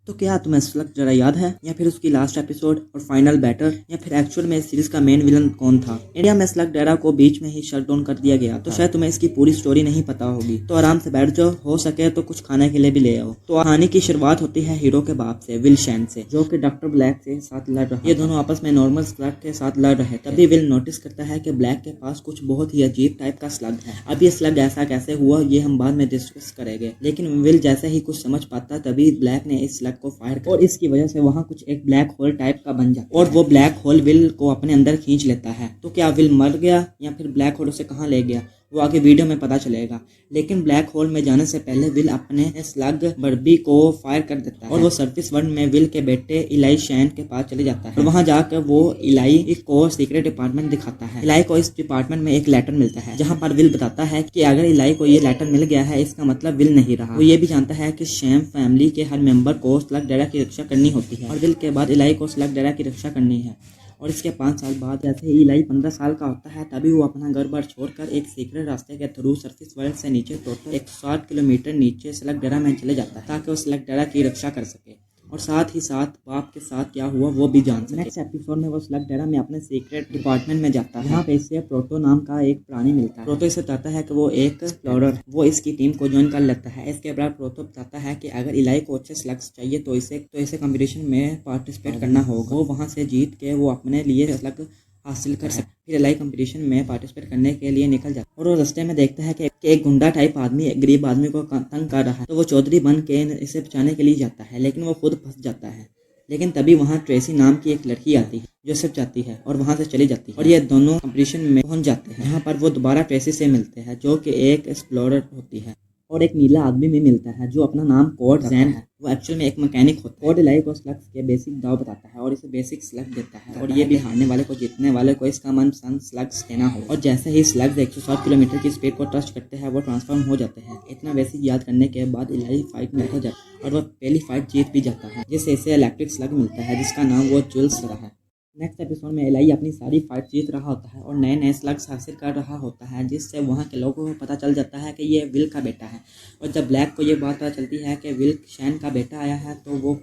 तो क्या तुम्हें स्लग जरा याद है, या फिर उसकी लास्ट एपिसोड और फाइनल बैटल, या फिर एक्चुअल में इस सीरीज का मेन विलन कौन था? इंडिया में स्लग डेरा को बीच में ही शट डाउन कर दिया गया, तो शायद तुम्हें इसकी पूरी स्टोरी नहीं पता होगी। तो आराम से बैठ जाओ, हो सके तो कुछ खाने के लिए भी ले आओ। तो कहानी की शुरुआत होती है हीरो के बाप से, विल शैन से, जो कि डॉक्टर ब्लैक के साथ लड़ रहा है। ये दोनों आपस में नॉर्मल स्लग के साथ लड़ रहे। तभी विल नोटिस करता है कि ब्लैक के पास कुछ बहुत ही अजीब टाइप का स्लग है। अब ये स्लग ऐसा कैसे हुआ ये हम बाद में डिस्कस करेंगे, लेकिन विल जैसे ही कुछ समझ पाता तभी ब्लैक ने इस स्लग को फायर कर, और इसकी वजह से वहाँ कुछ एक ब्लैक होल टाइप का बन जाता है, और वो ब्लैक होल विल को अपने अंदर खींच लेता है। तो क्या विल मर गया, या फिर ब्लैक होल उसे कहाँ ले गया, वो आगे वीडियो में पता चलेगा। लेकिन ब्लैक होल में जाने से पहले विल अपने स्लग बर्बी को फायर कर देता है, और वो सर्फिस वर्ल्ड में विल के बेटे इलाई शैन के पास चले जाता है। और वहाँ जाकर वो इलाई को सीक्रेट डिपार्टमेंट दिखाता है। इलाई को इस डिपार्टमेंट में एक लेटर मिलता है, जहाँ पर विल बताता है कि अगर इलाई को ये लेटर मिल गया है, इसका मतलब विल नहीं रहा। वो ये भी जानता है कि शैम फैमिली के हर मेंबर को स्लग डेरा की रक्षा करनी होती है, और विल के बाद इलाई को स्लग डेरा की रक्षा करनी है। और इसके 5 साल बाद जैसे ही इलाई 15 साल का होता है, तभी वो अपना घर बार छोड़कर एक सीक्रेट रास्ते के थ्रू सर्फिस वर्ल्ड से नीचे टोटल 160 किलोमीटर नीचे स्लग डेरा में चले जाता है, ताकि वो स्लग डेरा की रक्षा कर सके, और साथ ही साथ बाप के साथ क्या हुआ वो भी जान सके। नेक्स्ट एपिसोड में वो स्लग डेरा में अपने सीक्रेट डिपार्टमेंट में जाता है, यहाँ पे इसे प्रोटो नाम का एक प्राणी मिलता है। प्रोटो इसे बताता है कि वो एक एक्सप्लोरर, वो इसकी टीम को ज्वाइन कर लेता है। इसके बाद प्रोटो बताता है कि अगर इलाई को अच्छे स्लग्स चाहिए तो इसे कंपटीशन में पार्टिसिपेट करना होगा। वो वहाँ से जीत के वो अपने लिए स्लग हासिल कर सकते। फिर इलाई कंपटीशन में पार्टिसिपेट करने के लिए निकल जाता है, और वो रास्ते में देखता है कि एक गुंडा टाइप आदमी एक गरीब आदमी को तंग कर रहा है। तो वो चौधरी बन के इसे बचाने के लिए जाता है, लेकिन वो खुद फंस जाता है। लेकिन तभी वहाँ ट्रेसी नाम की एक लड़की आती है जो सिर्फ जाती है, और वहाँ से चली जाती है, और ये दोनों कंपटीशन में पहुँच जाते हैं। यहाँ पर वो दोबारा ट्रेसी से मिलते हैं, जो कि एक एक्सप्लोरर होती है, और एक नीला आदमी भी मिलता है जो अपना नाम कोड जैन है। वो एक्चुअल में एक मैकेनिक होता है। कोड इलाई को स्लग्स के बेसिक दाव बताता है, और इसे बेसिक स्लग देता है, और ये भी हारने वाले को जीतने वाले को इसका मनपसंद स्लग्स देना हो। और जैसे ही स्लग्स 160 किलोमीटर की स्पीड को टच करते हैं, वो ट्रांसफॉर्म हो जाते हैं। इतना बेसिक याद करने के बाद इलाई फाइट में हो जाता है, और वह पहली फाइट जीत भी जाता है, जिससे इसे इलेक्ट्रिक स्लग मिलता है, जिसका नाम वो जुल्स रहा है। नेक्स्ट एपिसोड में इलाई अपनी सारी फाइट जीत रहा होता है, और नए नए स्लग्स हासिल कर रहा होता है, जिससे वहाँ के लोगों को पता चल जाता है कि ये विल का बेटा है। और जब ब्लैक को ये बात पता चलती है कि विल शैन का बेटा आया है, तो वो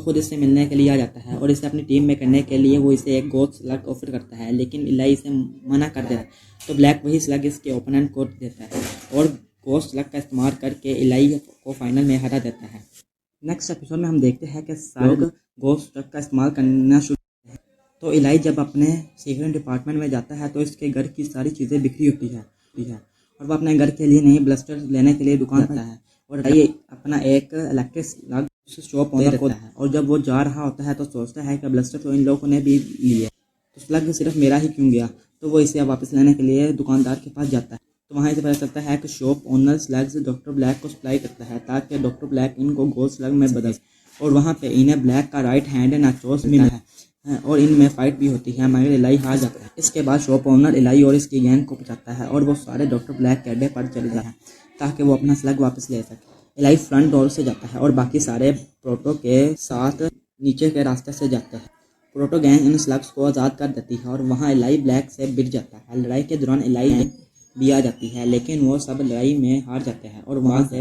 खुद इससे मिलने के लिए आ जाता है, और इसे अपनी टीम में करने के लिए वो इसे एक गोस्ट स्लग ऑफर करता है, लेकिन इलाई इसे मना कर देता है। तो ब्लैक वही स्लग इसके ओपोनेंट को देता है, और गोस्ट स्लग का इस्तेमाल करके इलाई को फाइनल में हरा देता है। नेक्स्ट एपिसोड में हम देखते हैं कि स्लग गोस्ट स्लग का इस्तेमाल करना शुरू। तो इलाई जब अपने सीक्रेट डिपार्टमेंट में जाता है, तो इसके घर की सारी चीज़ें बिखरी होती है, और वह अपने घर के लिए नई ब्लस्टर लेने के लिए दुकान जाता है, और ये अपना एक इलेक्ट्रिक स्लग शॉप ओनर को देता है। और जब वो जा रहा होता है तो सोचता है कि ब्लस्टर तो इन लोगों ने भी लिए, तो स्लग सिर्फ मेरा ही क्यों गया। तो वो इसे वापस लेने के लिए दुकानदार के पास जाता है। तो वहाँ इसे पता चलता है कि shop owner slugs doctor black को सप्लाई करता है, ताकि डॉक्टर ब्लैक इनको गोल्ड स्लग में बदल। और वहाँ पे इन्हें ब्लैक का राइट हैंड नाचोस मिला है, और इनमें फाइट भी होती है, मगर इलाई हार जाता है। इसके बाद शॉप ओनर इलाई और इसकी गैंग को बचाता है, और वो सारे डॉक्टर ब्लैक के अड्डे पर चले जाते हैं, ताकि वो अपना स्लग वापस ले सके। इलाई फ्रंट डोर से जाता है, और बाकी सारे प्रोटो के साथ नीचे के रास्ते से जाते हैं। प्रोटो गैंग इन स्लग्स को आज़ाद कर देती है, और वहाँ इलाई ब्लैक से भिड़ जाता है। लड़ाई के दौरान इलाई भी आ जाती है, लेकिन वो सब लड़ाई में हार जाते हैं और वहाँ से।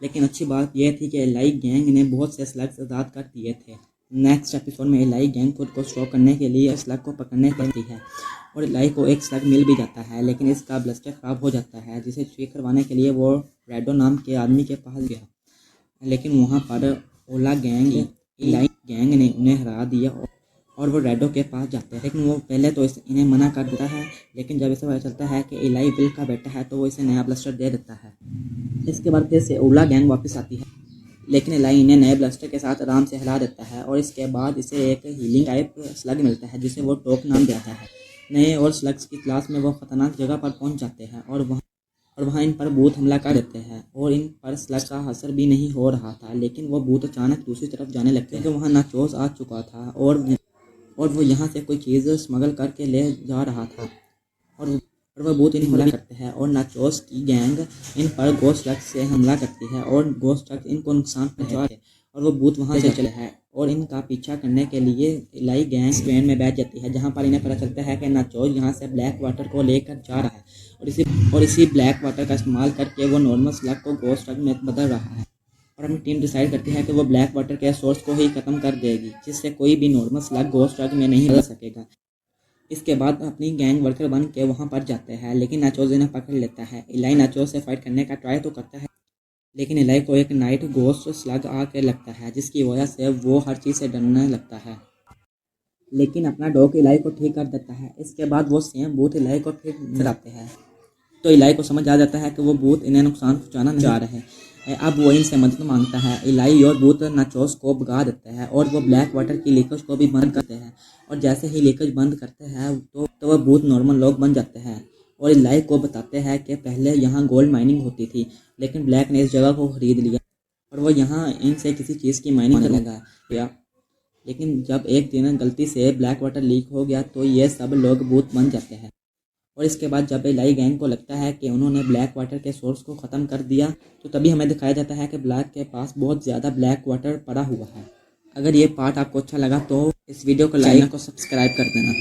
लेकिन अच्छी बात यह थी कि इलाई गैंग ने बहुत से स्लग्स आज़ाद कर दिए थे। नेक्स्ट एपिसोड में इलाई गैंग खुद को स्टॉप करने के लिए स्लग को पकड़ने पड़ती है, और इलाई को एक स्लग मिल भी जाता है, लेकिन इसका ब्लस्टर खराब हो जाता है, जिसे ठीक करवाने के लिए वो रेडो नाम के आदमी के पास गया। लेकिन वहाँ पर ओला गैंग इलाई गैंग ने उन्हें हरा दिया, और वो रेडो के पास जाते हैं। लेकिन वो पहले तो इन्हें मना कर देता है, लेकिन जब इसे पता चलता है कि इलाई विल का बेटा है, तो वो इसे नया ब्लस्टर दे देता है। इसके बाद फिर से ओला गैंग वापस आती है, लेकिन इलाई इन्हें नए ब्लस्टर के साथ आराम से हिला देता है, और इसके बाद इसे एक हीलिंग टाइप स्लग मिलता है, जिसे वो टॉक नाम देता है। नए और स्लग्स की तलाश में वो खतरनाक जगह पर पहुंच जाते हैं, और वहाँ इन पर भूत हमला कर देते हैं, और इन पर स्लग का असर भी नहीं हो रहा था। लेकिन वो भूत अचानक दूसरी तरफ जाने लगते हैं, क्योंकि वहाँ नाचोस आ चुका था, और वो यहाँ से कोई चीज़ स्मगल करके ले जा रहा था, और वह भूत इन हमला करते हैं, और नाचोस की गैंग इन पर गोस्ट स्लग से हमला करती है, और गोस्ट स्लग इनको नुकसान पहुँचाते हैं, और वो भूत वहाँ से चले हैं। और इनका पीछा करने के लिए इलाई गैंग ट्रेन में बैठ जाती है, जहाँ पर इन्हें पता चलता है कि नाचोस यहाँ से ब्लैक वाटर को लेकर जा रहा है, और इसी ब्लैक वाटर का इस्तेमाल करके वो नॉर्मल स्लग को गोस्ट स्लग में बदल रहा है। और अपनी टीम डिसाइड करती है कि वो ब्लैक वाटर के सोर्स को ही ख़त्म कर देगी, जिससे कोई भी नॉर्मल स्लग घोस्ट ट्रक में नहीं रह सकेगा। इसके बाद अपनी गैंग वर्कर बन के वहाँ पर जाते हैं, लेकिन नाचोस इन्हें पकड़ लेता है। इलाई नाचोस से फाइट करने का ट्राई तो करता है, लेकिन इलाई को एक नाइट घोस्ट स्लग आके लगता है, जिसकी वजह से वो हर चीज़ से डरने लगता है। लेकिन अपना डॉग इलाई को ठीक कर देता है। इसके बाद वो सेम बूथ इलाई को फिर डराते हैं, तो इलाई को समझ आ जाता है कि वो बूथ इन्हें नुकसान पहुँचाना नहीं चाह रहे हैं। अब वो इनसे मदद मांगता है। इलाई और बूथ नाचोस को भगा देते हैं और वो ब्लैक वाटर की लीकेज को भी बंद करते हैं। और जैसे ही लीकेज बंद करते हैं तो वो बूथ नॉर्मल लोग बन जाते हैं और इलाई को बताते हैं कि पहले यहाँ गोल्ड माइनिंग होती थी, लेकिन ब्लैक ने इस जगह को खरीद लिया और वो यहाँ इनसे किसी चीज़ की माइनिंग करने लगा। लेकिन जब एक दिन गलती से ब्लैक वाटर लीक हो गया तो ये सब लोग बूथ बन जाते हैं। और इसके बाद जब इलाई गैंग को लगता है कि उन्होंने ब्लैक वाटर के सोर्स को ख़त्म कर दिया, तो तभी हमें दिखाया जाता है कि ब्लैक के पास बहुत ज़्यादा ब्लैक वाटर पड़ा हुआ है। अगर ये पार्ट आपको अच्छा लगा तो इस वीडियो को लाइक और सब्सक्राइब कर देना।